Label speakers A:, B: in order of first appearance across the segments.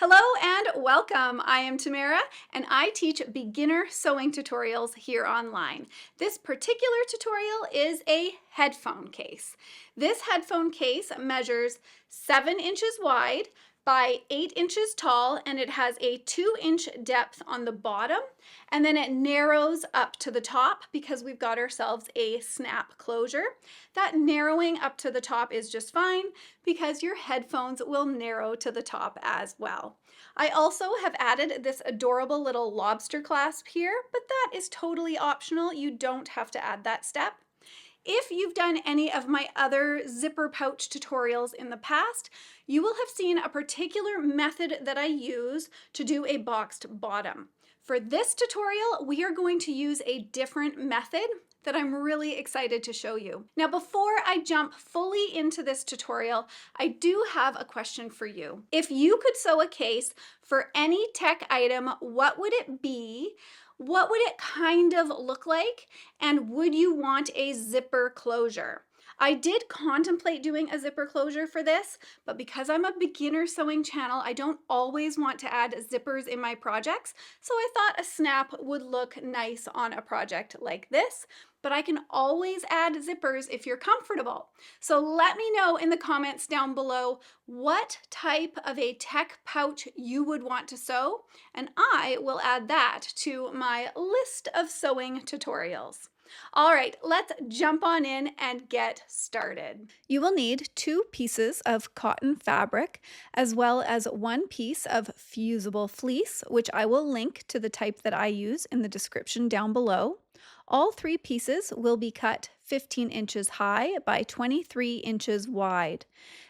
A: Hello and welcome. I am Tamara and I teach beginner sewing tutorials here online. This particular tutorial is a headphone case. This headphone case measures 7 inches wide by 8 inches tall, and it has a 2-inch depth on the bottom, and then it narrows up to the top because we've got ourselves a snap closure. That narrowing up to the top is just fine because your headphones will narrow to the top as well. I also have added this adorable little lobster clasp here, but that is totally optional. You don't have to add that step. If you've done any of my other zipper pouch tutorials in the past, you will have seen a particular method that I use to do a boxed bottom. For this tutorial, we are going to use a different method that I'm really excited to show you. Now, before I jump fully into this tutorial, I do have a question for you. If you could sew a case for any tech item, what would it be? What would it kind of look like? And would you want a zipper closure? I did contemplate doing a zipper closure for this, but because I'm a beginner sewing channel, I don't always want to add zippers in my projects, so I thought a snap would look nice on a project like this, but I can always add zippers if you're comfortable. So let me know in the comments down below what type of a tech pouch you would want to sew, and I will add that to my list of sewing tutorials. All right, let's jump on in and get started. You will need 2 pieces of cotton fabric as well as 1 piece of fusible fleece, which I will link to the type that I use in the description down below. All 3 pieces will be cut 15 inches high by 23 inches wide.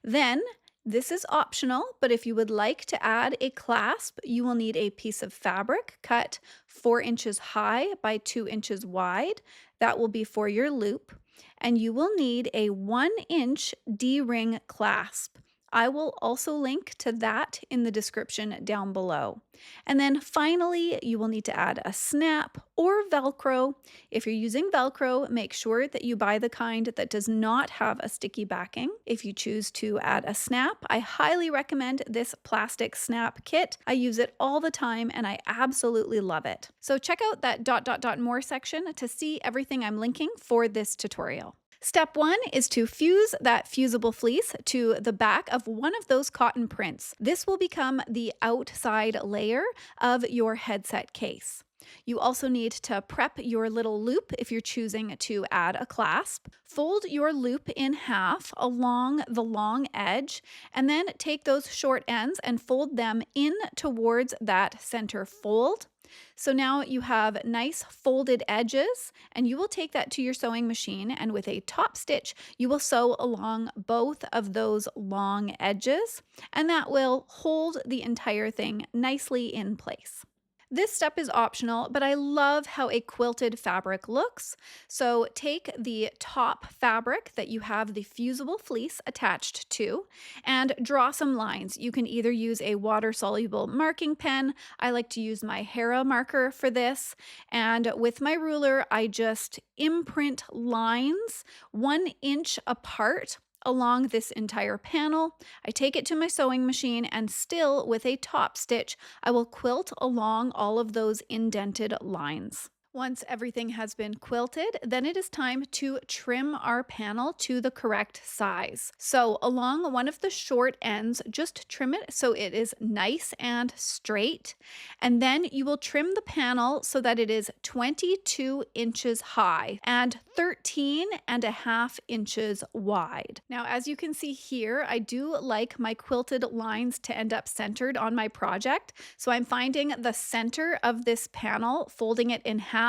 A: Then, this is optional, but if you would like to add a clasp, you will need a piece of fabric cut 4 inches high by 2 inches wide. That will be for your loop. And you will need a 1-inch D-ring clasp. I will also link to that in the description down below. And then finally, you will need to add a snap or Velcro. If you're using Velcro, make sure that you buy the kind that does not have a sticky backing. If you choose to add a snap, I highly recommend this plastic snap kit. I use it all the time and I absolutely love it. So check out that more section to see everything I'm linking for this tutorial. Step 1 is to fuse that fusible fleece to the back of one of those cotton prints. This will become the outside layer of your headset case. You also need to prep your little loop if you're choosing to add a clasp. Fold your loop in half along the long edge, and then take those short ends and fold them in towards that center fold. So now you have nice folded edges, and you will take that to your sewing machine, and with a top stitch, you will sew along both of those long edges, and that will hold the entire thing nicely in place. This step is optional, but I love how a quilted fabric looks. So take the top fabric that you have the fusible fleece attached to and draw some lines. You can either use a water-soluble marking pen. I like to use my Hera marker for this. And with my ruler, I just imprint lines 1 inch apart along this entire panel. I take it to my sewing machine, and still with a top stitch, I will quilt along all of those indented lines. Once everything has been quilted, then it is time to trim our panel to the correct size. So along one of the short ends, just trim it so it is nice and straight. And then you will trim the panel so that it is 22 inches high and 13.5 inches wide. Now, as you can see here, I do like my quilted lines to end up centered on my project. So I'm finding the center of this panel, folding it in half,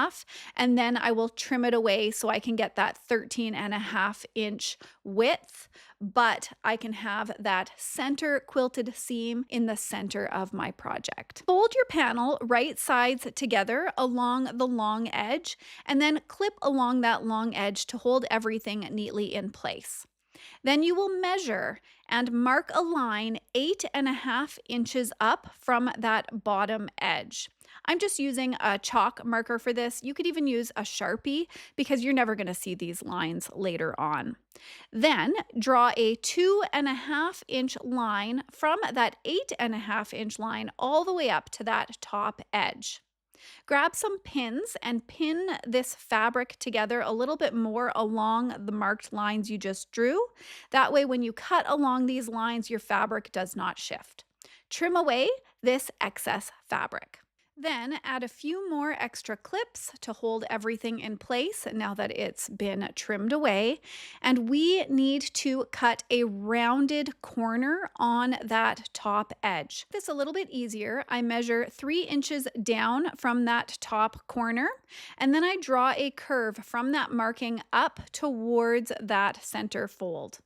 A: and then I will trim it away so I can get that 13.5 inch width, but I can have that center quilted seam in the center of my project. Fold your panel right sides together along the long edge, and then clip along that long edge to hold everything neatly in place. Then you will measure and mark a line 8.5 inches up from that bottom edge. I'm just using a chalk marker for this. You could even use a Sharpie because you're never going to see these lines later on. Then draw a 2.5-inch line from that 8.5-inch line all the way up to that top edge. Grab some pins and pin this fabric together a little bit more along the marked lines you just drew. That way, when you cut along these lines, your fabric does not shift. Trim away this excess fabric. Then add a few more extra clips to hold everything in place now that it's been trimmed away. And we need to cut a rounded corner on that top edge. This a little bit easier. I measure 3 inches down from that top corner, and then I draw a curve from that marking up towards that center fold.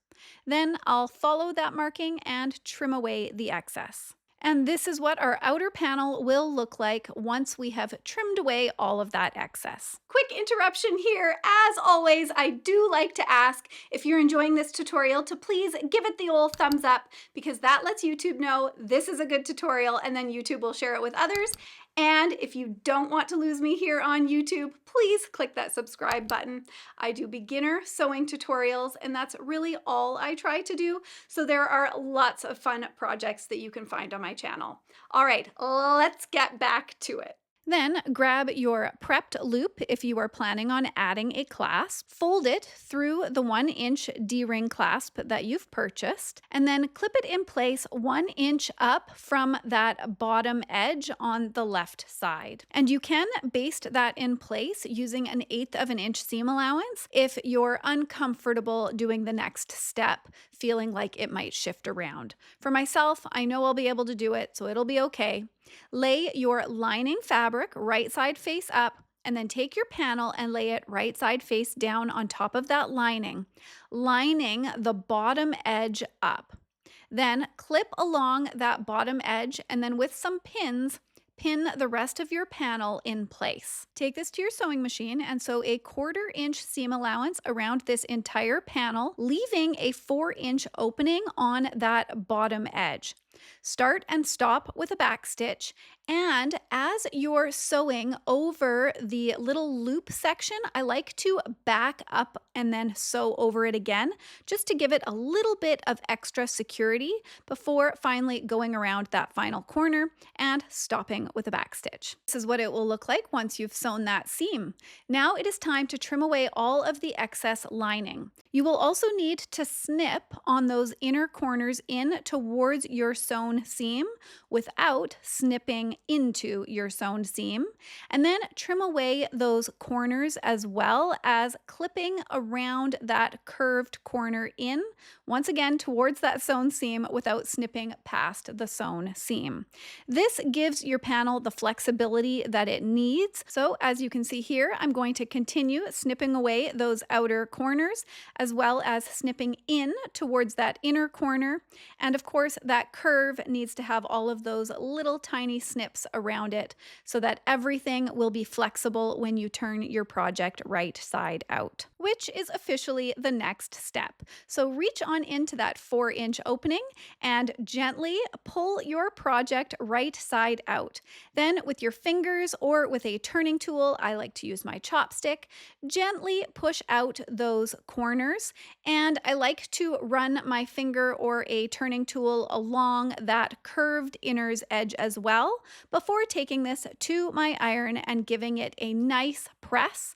A: Then I'll follow that marking and trim away the excess. And this is what our outer panel will look like once we have trimmed away all of that excess. Quick interruption here. As always, I do like to ask if you're enjoying this tutorial to please give it the old thumbs up, because that lets YouTube know this is a good tutorial, and then YouTube will share it with others. And if you don't want to lose me here on YouTube, please click that subscribe button. I do beginner sewing tutorials, and that's really all I try to do. So there are lots of fun projects that you can find on my channel. All right, let's get back to it. Then grab your prepped loop if you are planning on adding a clasp. Fold it through the 1-inch D-ring clasp that you've purchased, and then clip it in place 1 inch up from that bottom edge on the left side. And you can baste that in place using 1/8 of an inch seam allowance if you're uncomfortable doing the next step, feeling like it might shift around. For myself, I know I'll be able to do it, so it'll be okay. Lay your lining fabric right side face up, and then take your panel and lay it right side face down on top of that lining, lining the bottom edge up. Then clip along that bottom edge, and then with some pins, pin the rest of your panel in place. Take this to your sewing machine and sew a 1/4 inch seam allowance around this entire panel, leaving a 4-inch opening on that bottom edge. Start and stop with a back stitch, and as you're sewing over the little loop section, I like to back up and then sew over it again, just to give it a little bit of extra security before finally going around that final corner and stopping with a back stitch. This is what it will look like once you've sewn that seam. Now it is time to trim away all of the excess lining. You will also need to snip on those inner corners in towards your sewn seam without snipping into your sewn seam, and then trim away those corners as well as clipping around that curved corner in, once again towards that sewn seam without snipping past the sewn seam. This gives your panel the flexibility that it needs. So as you can see here, I'm going to continue snipping away those outer corners as well as snipping in towards that inner corner. And of course, that curve needs to have all of those little tiny snips around it so that everything will be flexible when you turn your project right side out, which is officially the next step. So reach on into that 4-inch opening and gently pull your project right side out. Then with your fingers or with a turning tool, I like to use my chopstick, gently push out those corners. And I like to run my finger or a turning tool along that curved inner's edge as well before taking this to my iron and giving it a nice press.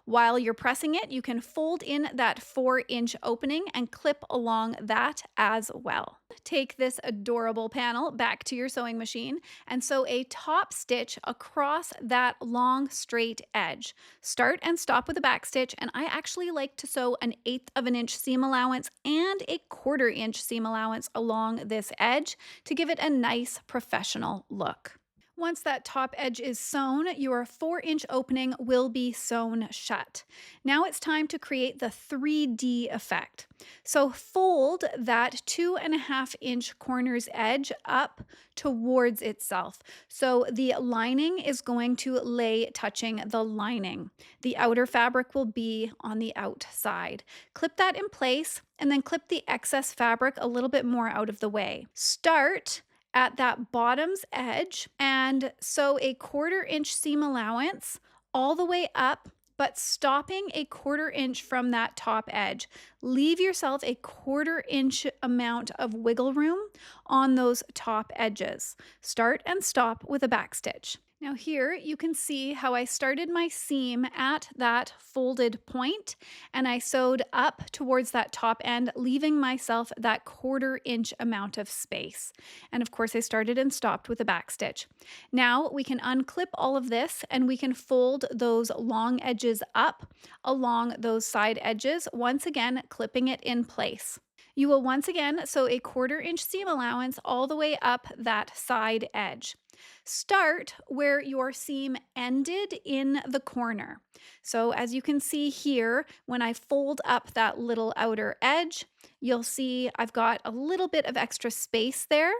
A: While you're pressing it, you can fold in that 4-inch opening and clip along that as well. Take this adorable panel back to your sewing machine and sew a top stitch across that long straight edge. Start and stop with a back stitch, and I actually like to sew 1/8 of an inch seam allowance and a 1/4 inch seam allowance along this edge to give it a nice professional look. Once that top edge is sewn, your 4-inch opening will be sewn shut. Now it's time to create the 3D effect. So fold that 2.5-inch corner's edge up towards itself. So the lining is going to lay touching the lining. The outer fabric will be on the outside. Clip that in place and then clip the excess fabric a little bit more out of the way. Start at that bottom's edge and sew a 1/4 inch seam allowance all the way up, but stopping a 1/4 inch from that top edge. Leave yourself a 1/4 inch amount of wiggle room on those top edges. Start and stop with a back stitch. Now here you can see how I started my seam at that folded point and I sewed up towards that top end, leaving myself that 1/4 inch amount of space. And of course I started and stopped with a back stitch. Now we can unclip all of this and we can fold those long edges up along those side edges, once again clipping it in place. You will once again sew a 1/4 inch seam allowance all the way up that side edge. Start where your seam ended in the corner. So as you can see here, when I fold up that little outer edge, you'll see I've got a little bit of extra space there.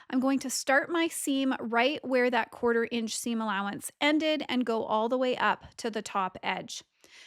A: I'm going to start my seam right where that 1/4 inch seam allowance ended and go all the way up to the top edge.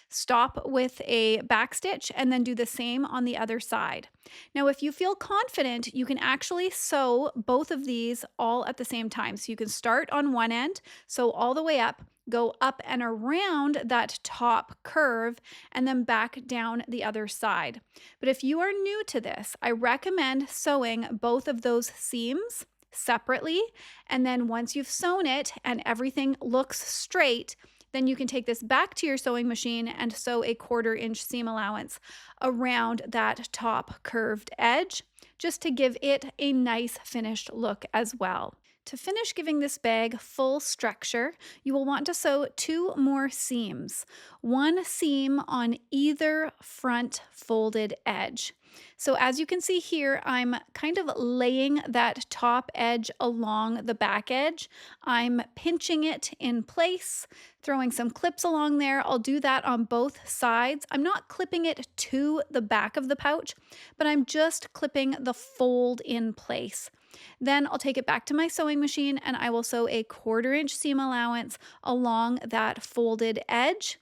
A: Stop with a back stitch and then do the same on the other side. Now, if you feel confident, you can actually sew both of these all at the same time. So you can start on one end, sew all the way up, go up and around that top curve, and then back down the other side. But if you are new to this, I recommend sewing both of those seams separately. And then once you've sewn it and everything looks straight, then you can take this back to your sewing machine and sew a 1/4 inch seam allowance around that top curved edge, just to give it a nice finished look as well. To finish giving this bag full structure, you will want to sew 2 more seams, one seam on either front folded edge. So as you can see here, I'm kind of laying that top edge along the back edge. I'm pinching it in place, throwing some clips along there. I'll do that on both sides. I'm not clipping it to the back of the pouch, but I'm just clipping the fold in place. Then I'll take it back to my sewing machine and I will sew a 1/4 inch seam allowance along that folded edge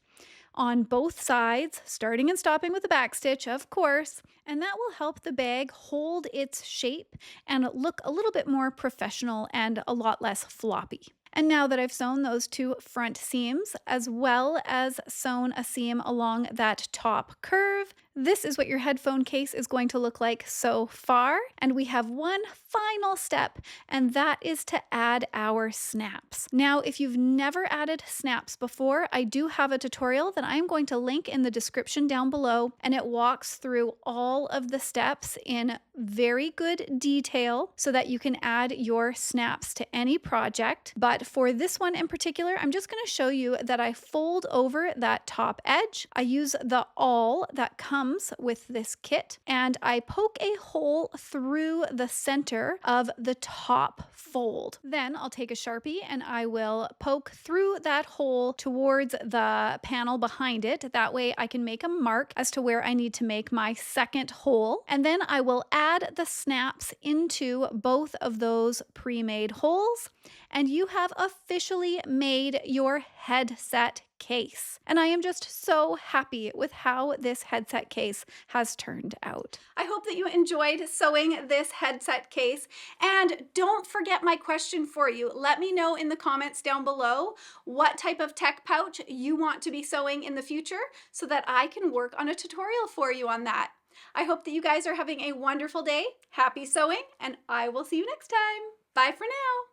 A: on both sides, starting and stopping with a back stitch, of course, and that will help the bag hold its shape and look a little bit more professional and a lot less floppy. And now that I've sewn those 2 front seams, as well as sewn a seam along that top curve, this is what your headphone case is going to look like so far. And we have one final step, and that is to add our snaps. Now, if you've never added snaps before, I do have a tutorial that I'm going to link in the description down below, and it walks through all of the steps in very good detail so that you can add your snaps to any project. But for this one in particular, I'm just going to show you that I fold over that top edge. I use the awl that comes with this kit, and I poke a hole through the center of the top fold. Then I'll take a Sharpie and I will poke through that hole towards the panel behind it. That way I can make a mark as to where I need to make my second hole. And then I will add the snaps into both of those pre-made holes, and you have officially made your headset case. And I am just so happy with how this headset case has turned out. I hope that you enjoyed sewing this headset case. And don't forget my question for you. Let me know in the comments down below what type of tech pouch you want to be sewing in the future so that I can work on a tutorial for you on that. I hope that you guys are having a wonderful day. Happy sewing, and I will see you next time. Bye for now.